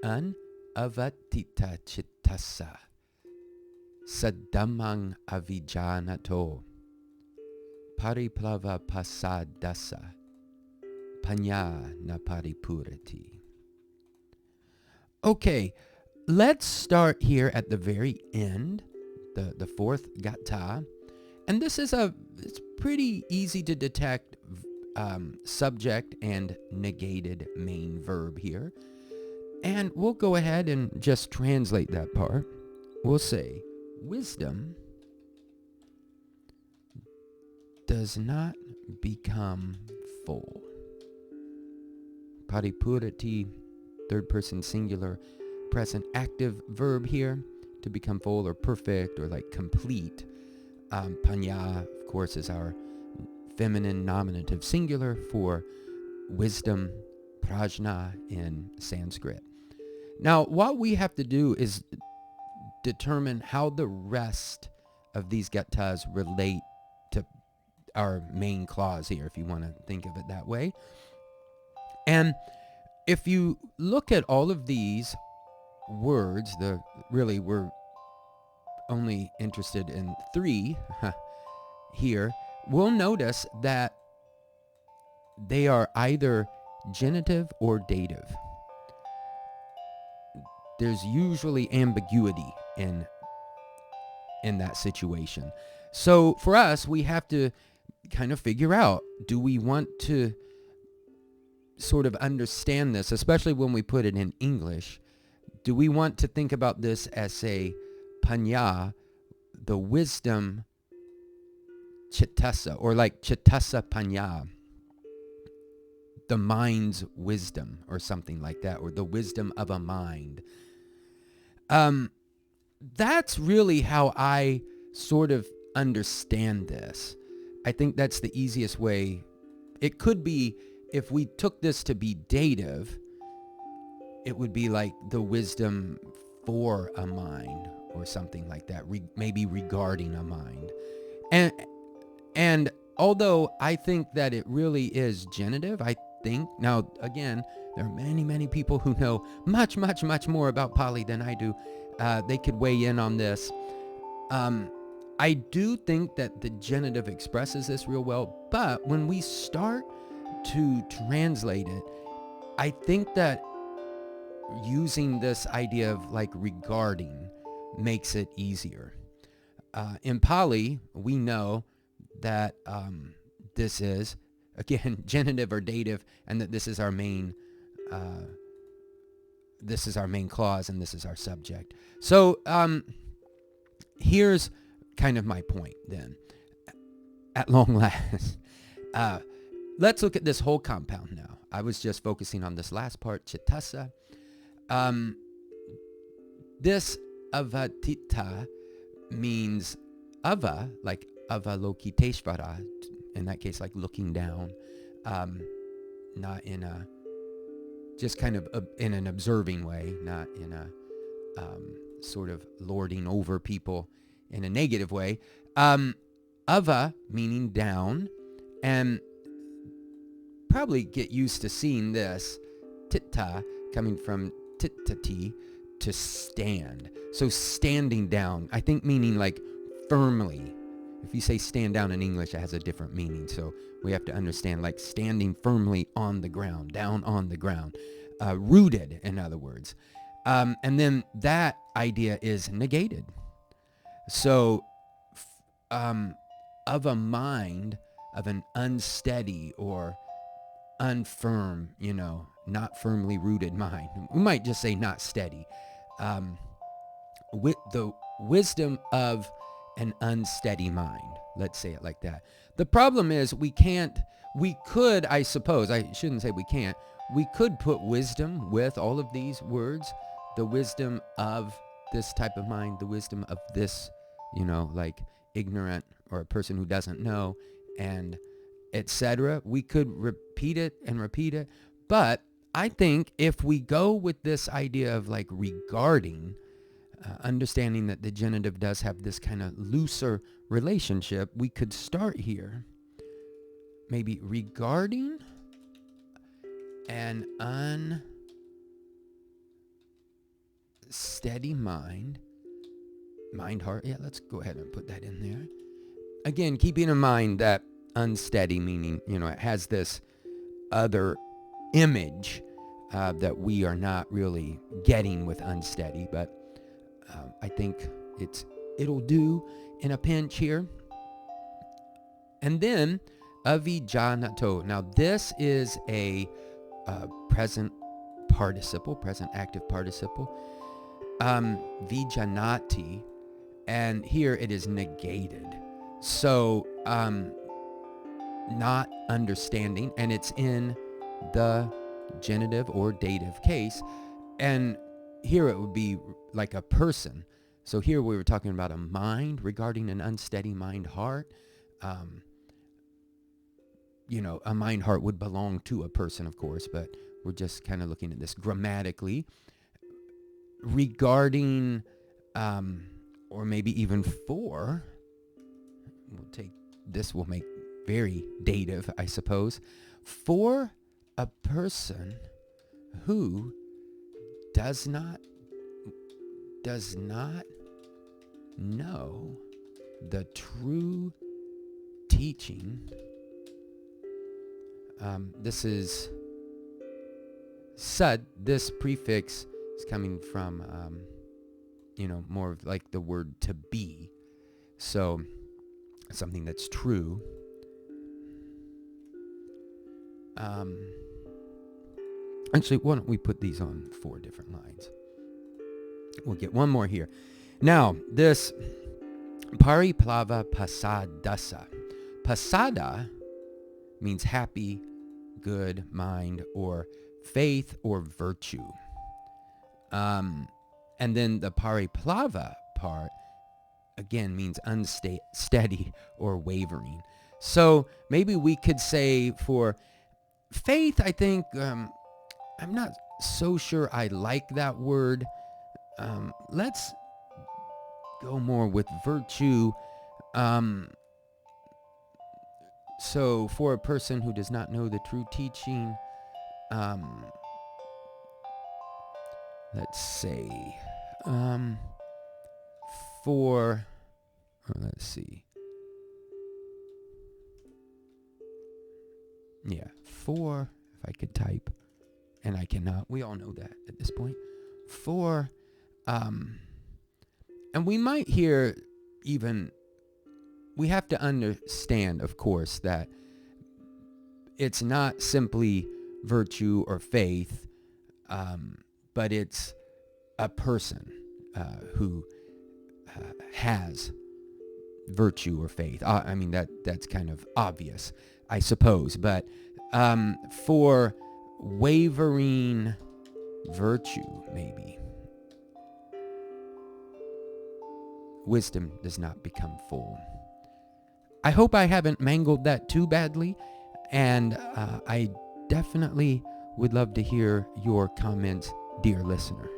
an-avaṭṭhitacittassa, saddhammaṃ avijānato, Pariplavapasādassa, paññā na paripūrati. Okay, let's start here at the very end, the fourth gatha. And this is it's pretty easy to detect subject and negated main verb here. And we'll go ahead and just translate that part. We'll say, wisdom does not become full. Paripūrati, third person singular, present active verb here, to become full or perfect or like complete. Paññā, of course, is our feminine nominative singular for wisdom, prajna in Sanskrit. Now, what we have to do is determine how the rest of these gathas relate to our main clause here, if you want to think of it that way. And if you look at all of these words, really we're only interested in 3 here, we'll notice that they are either genitive or dative. There's usually ambiguity in that situation. So for us, we have to kind of figure out, do we want to sort of understand this, especially when we put it in English? Do we want to think about this as a paññā, the wisdom cittassa, or like cittassa paññā, the mind's wisdom, or something like that, or the wisdom of a mind? That's really how I sort of understand this. I think that's the easiest way. It could be, if we took this to be dative, it would be like the wisdom for a mind, or something like that, maybe regarding a mind. And although I think that it really is genitive, I think, now again, there are many, many people who know much, much, much more about Pali than I do. They could weigh in on this. I do think that the genitive expresses this real well, but when we start to translate it, I think that using this idea of like regarding makes it easier. In Pali, we know that this is, again, genitive or dative, and that this is our main clause, and this is our subject. So here's kind of my point then. At long last, let's look at this whole compound now. I was just focusing on this last part, cittassa. This avaṭthita means ava, like avalokiteshvara, in that case, like looking down, not in a, just kind of in an observing way, not in a sort of lording over people in a negative way. Ava meaning down, and probably get used to seeing this, titta, coming from tittati, to stand. So standing down, I think meaning like firmly. If you say stand down in English, it has a different meaning. So we have to understand like standing firmly on the ground, down on the ground, rooted, in other words. And then that idea is negated. So of a mind, of an unsteady or unfirm, not firmly rooted mind. We might just say not steady. With the wisdom of an unsteady mind. Let's say it like that. The problem is we could, I suppose, I shouldn't say we can't, we could put wisdom with all of these words, the wisdom of this type of mind, the wisdom of this, like ignorant or a person who doesn't know, and etc. We could repeat it and repeat it. But I think if we go with this idea of like regarding, understanding that the genitive does have this kind of looser relationship, we could start here. Maybe regarding an steady mind, heart. Yeah, let's go ahead and put that in there. Again, keeping in mind that unsteady, meaning, it has this other image that we are not really getting with unsteady, but I think it'll do in a pinch here. And then avijānato. Now this is a present participle, present active participle. Vijānati, and here it is negated. So not understanding, and it's in the genitive or dative case, and here it would be like a person. So here we were talking about a mind, regarding an unsteady mind heart. A mind heart would belong to a person, of course, but we're just kind of looking at this grammatically. Regarding, or maybe even for, we'll make very dative, I suppose, for a person who does not know the true teaching. This is sad. This prefix is coming from, more of like the word to be. So something that's true. Actually, why don't we put these on 4 different lines? We'll get one more here. Now, this Pariplavapasādassa. Pasāda means happy, good, mind, or faith, or virtue. And then the pariplava part, again, means unsteady or wavering. So maybe we could say for faith, I think, I'm not so sure I like that word. Let's go more with virtue. So for a person who does not know the true teaching, let's say, let's see. Yeah, for, if I could type, and I cannot. We all know that at this point. For, and we might hear even, we have to understand, of course, that it's not simply virtue or faith, but it's a person who has virtue or faith. I mean, that's kind of obvious, I suppose. But for wavering virtue, maybe, wisdom does not become full. I hope I haven't mangled that too badly, and I definitely would love to hear your comments, dear listener.